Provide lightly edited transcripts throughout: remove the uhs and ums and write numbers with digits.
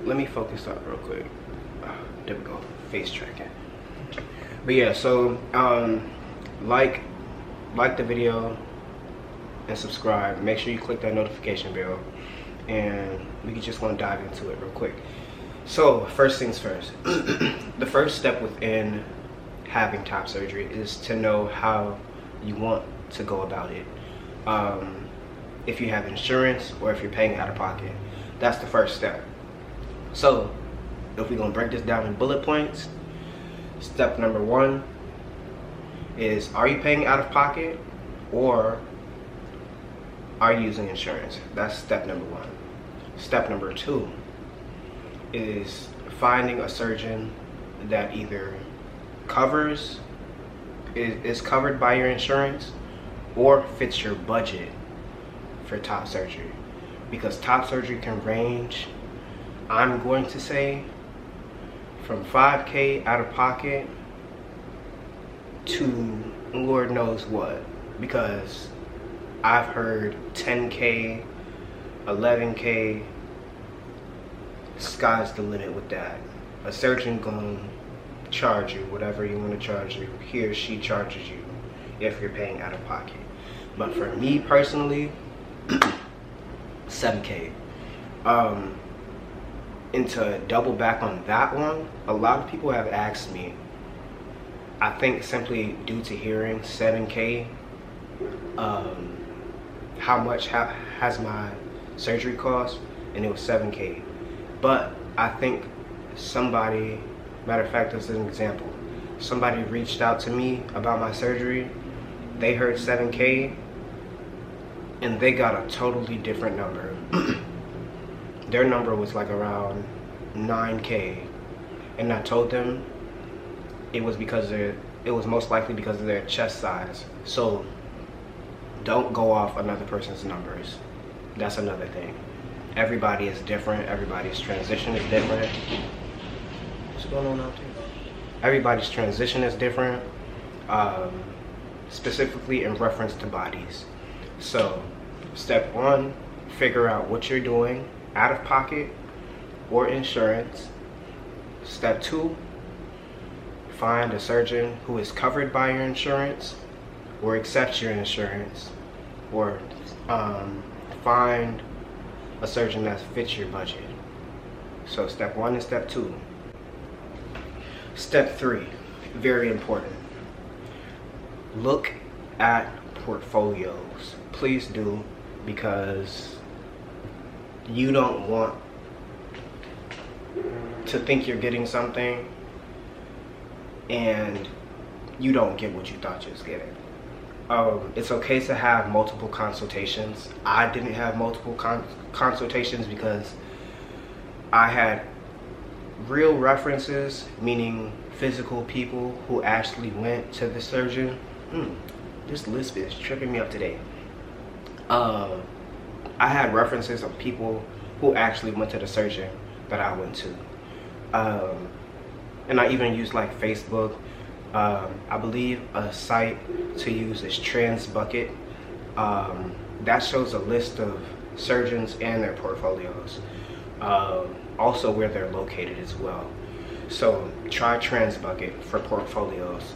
let me focus up real quick. There we go, face tracking. But yeah, so like the video and subscribe. Make sure you click that notification bell, and we just want to dive into it real quick. So first things first, the first step within having top surgery is to know how you want to go about it. If you have insurance or if you're paying out of pocket, that's the first step. So if we're gonna break this down in bullet points, step number one is, are you paying out of pocket or are you using insurance? That's step number one. Step number two is finding a surgeon that either is covered by your insurance or fits your budget for top surgery, because top surgery can range, I'm going to say, from $5K out of pocket to Lord knows what, because I've heard 10K, 11K, sky's the limit with that. A surgeon gonna charge you whatever you want to charge you. He or she charges you if you're paying out of pocket. But for me personally, 7K. And to double back on that one, a lot of people have asked me, I think simply due to hearing 7K, how much has my surgery cost, and it was 7K. But I think somebody, matter of fact, as an example, somebody reached out to me about my surgery. They heard 7K and they got a totally different number. Their number was like around 9K, and I told them it was most likely because of their chest size. So don't go off another person's numbers. That's another thing. Everybody is different. Everybody's transition is different. What's going on out there? Everybody's transition is different, specifically in reference to bodies. So step one, figure out what you're doing out of pocket or insurance. Step two, find a surgeon who is covered by your insurance or accepts your insurance, or find a surgeon that fits your budget. So step one and step two. Step three, very important. Look at portfolios. Please do, because you don't want to think you're getting something and you don't get what you thought you was getting. It's okay to have multiple consultations. I didn't have multiple consultations because I had real references, meaning physical people who actually went to the surgeon. This lisp is tripping me up today. I had references of people who actually went to the surgeon that I went to. And I even used like Facebook. I believe a site to use is TransBucket. That shows a list of surgeons and their portfolios. Also where they're located as well. So try TransBucket for portfolios.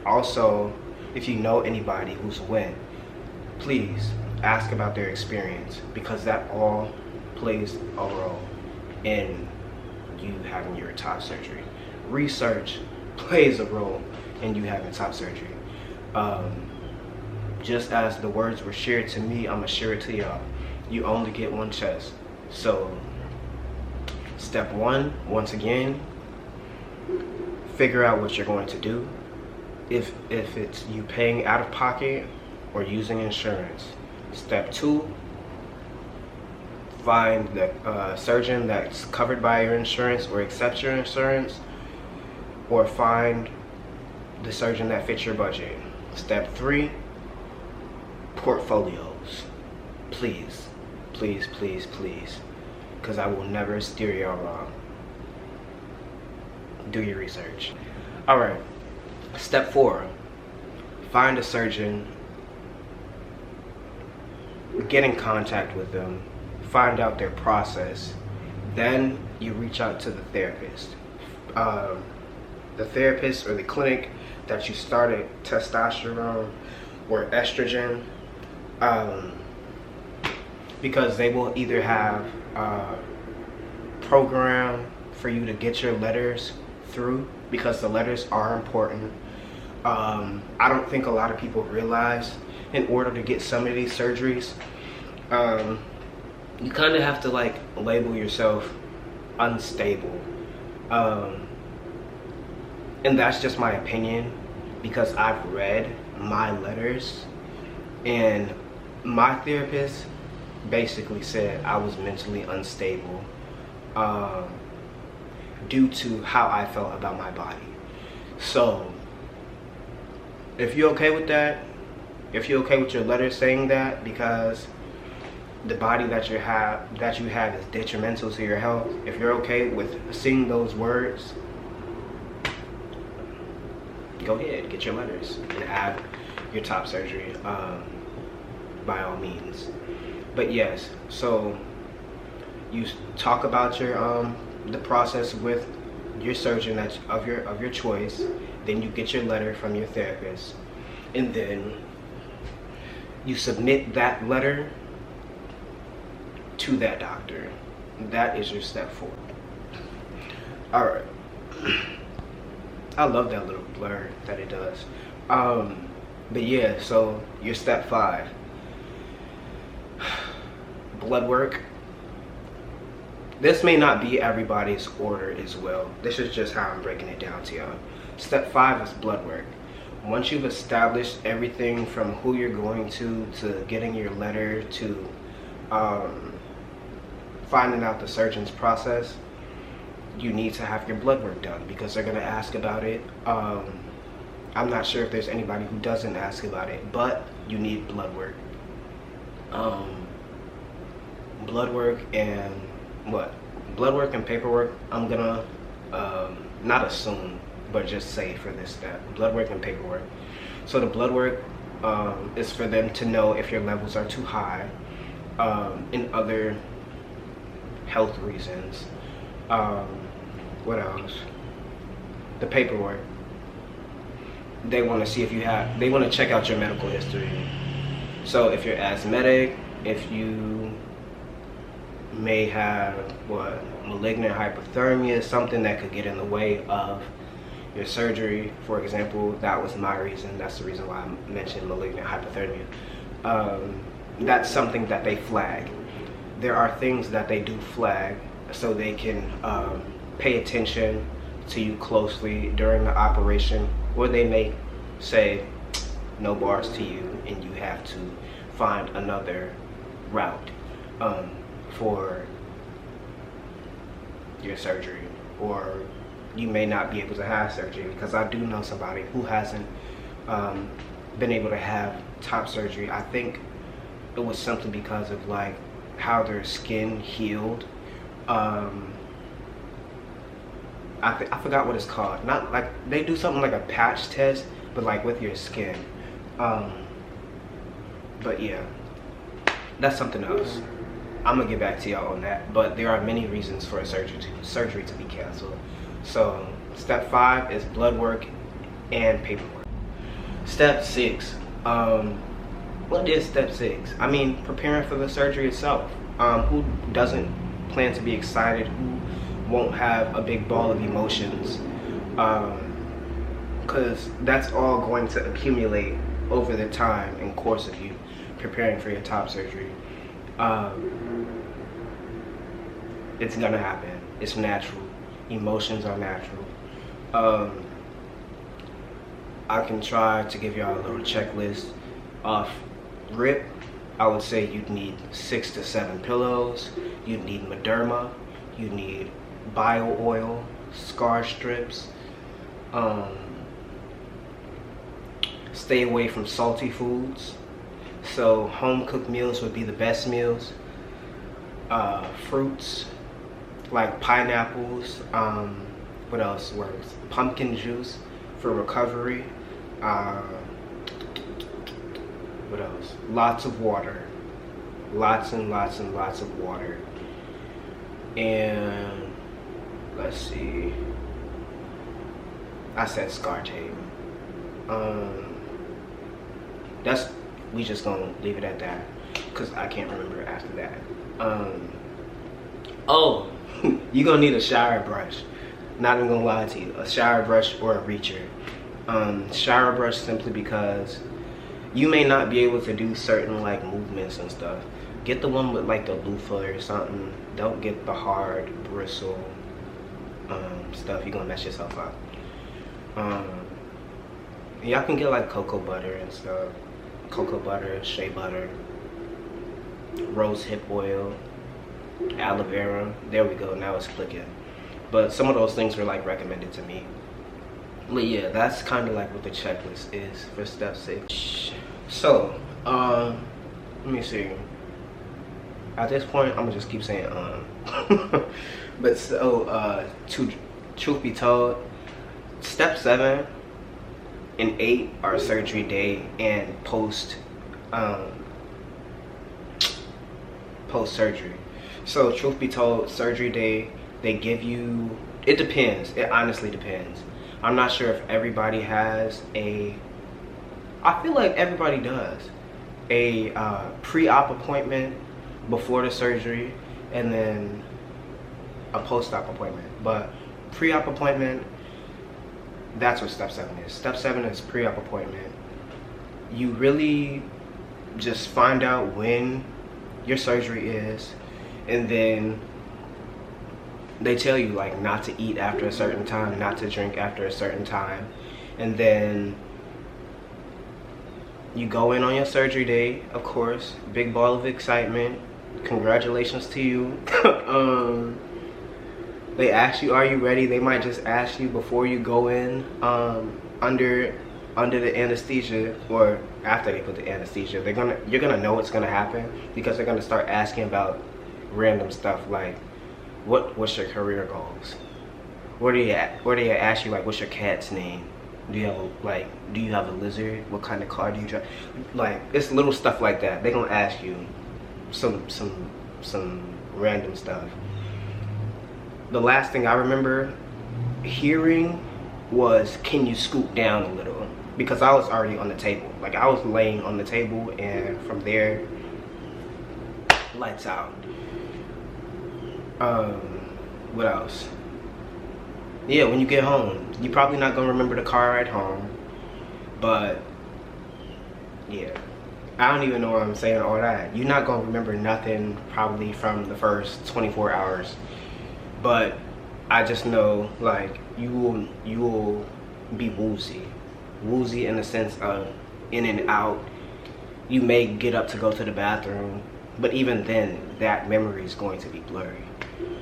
Also, if you know anybody who's went, please ask about their experience, because that all plays a role in you having your top surgery. Research plays a role in you having top surgery. Just as the words were shared to me, I'm gonna share it to y'all. You only get one chest. So step one, once again, figure out what you're going to do. If it's you paying out of pocket or using insurance. Step two, find the surgeon that's covered by your insurance or accepts your insurance, or find the surgeon that fits your budget. Step three, portfolios. Please, please, please, please, because I will never steer y'all wrong. Do your research. All right, step four, find a surgeon, get in contact with them, find out their process, Then you reach out to the therapist. The therapist or the clinic that you started testosterone or estrogen, because they will either have a program for you to get your letters through, because the letters are important. I don't think a lot of people realize, in order to get some of these surgeries, you kind of have to like label yourself unstable. And that's just my opinion, because I've read my letters, and my therapist basically said I was mentally unstable due to how I felt about my body. So if you're okay with that, if you're okay with your letter saying that, because the body that you have is detrimental to your health, if you're okay with seeing those words, go ahead, get your letters and have your top surgery, by all means. But yes, so you talk about your the process with your surgeon of your choice. Then you get your letter from your therapist, and then you submit that letter to that doctor. That is your step 4. All right. I love that little blur that it does. But yeah, so your step 5, blood work. This may not be everybody's order as well. This is just how I'm breaking it down to y'all. Step 5 is blood work. Once you've established everything from who you're going to getting your letter, to finding out the surgeon's process, you need to have your blood work done, because they're going to ask about it. I'm not sure if there's anybody who doesn't ask about it, but you need blood work. Blood work and what? Blood work and paperwork, I'm gonna not assume, but just say for this step, blood work and paperwork. So the blood work is for them to know if your levels are too high, and other health reasons. What else? The paperwork, they want to see if you have, they want to check out your medical history. So if you're asthmatic, if you may have malignant hypothermia, something that could get in the way of your surgery. For example, that was my reason. That's the reason why I mentioned malignant hypothermia. That's something that they flag. There are things that they do flag, so they can pay attention to you closely during the operation, or they may say no bars to you and you have to find another route for your surgery, or you may not be able to have surgery, because I do know somebody who hasn't been able to have top surgery. I think it was something because of like how their skin healed. I forgot what it's called. Not like, they do something like a patch test, but like with your skin. But yeah, that's something else. I'm gonna get back to y'all on that. But there are many reasons for a surgery to be canceled. So step 5 is blood work and paperwork. Step 6. What is step 6? I mean, preparing for the surgery itself. Who doesn't plan to be excited? Who won't have a big ball of emotions? Because that's all going to accumulate over the time and course of you preparing for your top surgery. It's gonna happen. It's natural. Emotions are natural. I can try to give y'all a little checklist. Off rip, I would say you'd need 6 to 7 pillows. You'd need Mederma. You need bio oil, scar strips. Stay away from salty foods. So home cooked meals would be the best meals. Fruits like pineapples. What else works? Pumpkin juice for recovery. What else? Lots of water. Lots and lots and lots of water. And let's see. I said scar tape. We just gonna leave it at that because I can't remember after that. Oh, you gonna need a shower brush. Not even gonna lie to you, a shower brush or a reacher. Shower brush simply because you may not be able to do certain like movements and stuff. Get the one with like the loofah or something. Don't get the hard bristle stuff. You're gonna mess yourself up. Y'all can get like cocoa butter and stuff. Cocoa butter, shea butter, rose hip oil, aloe vera. There we go, now it's clicking. But some of those things were like recommended to me. But yeah, that's kind of like what the checklist is for step 6. So, let me see. At this point, I'm gonna just keep saying But so, truth be told, step 7 and 8 are surgery day and post surgery. So truth be told, surgery day, they give you, it depends, it honestly depends. I'm not sure if everybody has I feel like everybody does a pre-op appointment before the surgery and then a post-op appointment. But pre-op appointment, that's what step 7 is. Step 7 is pre-op appointment. You really just find out when your surgery is, and then they tell you like not to eat after a certain time, not to drink after a certain time, and then you go in on your surgery day, of course, big ball of excitement. Congratulations to you. They ask you, are you ready? They might just ask you before you go in under the anesthesia, or after they put the anesthesia. You're gonna know what's gonna happen because they're gonna start asking about random stuff like, what's your career goals? Where do you ask you like, what's your cat's name? Do you have a lizard? What kind of car do you drive? Like, it's little stuff like that. They're gonna ask you some random stuff. The last thing I remember hearing was, can you scoot down a little? Because I was already on the table. Like, I was laying on the table, and from there, lights out. What else? Yeah, when you get home, you're probably not gonna remember the car ride home, but yeah, I don't even know what I'm saying all that. You're not gonna remember nothing probably from the first 24 hours. But I just know, like, you will be woozy in the sense of in and out. You may get up to go to the bathroom, but even then, that memory is going to be blurry.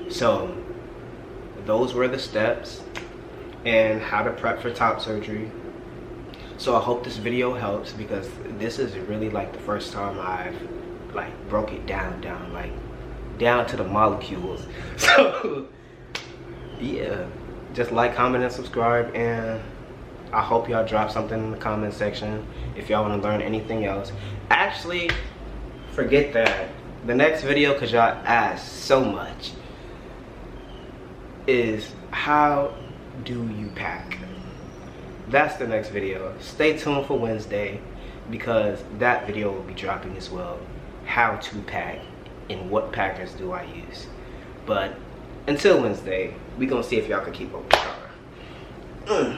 So those were the steps and how to prep for top surgery. So I hope this video helps, because this is really like the first time I've like broke it down to the molecules. So yeah, just like, comment, and subscribe, and I hope y'all drop something in the comment section if y'all want to learn anything else. Actually, forget that. The next video, because y'all asked so much, is how do you pack? That's the next video. Stay tuned for Wednesday, because that video will be dropping as well. How to pack and what packers do I use. But until Wednesday, we gonna see if y'all can keep up with y'all.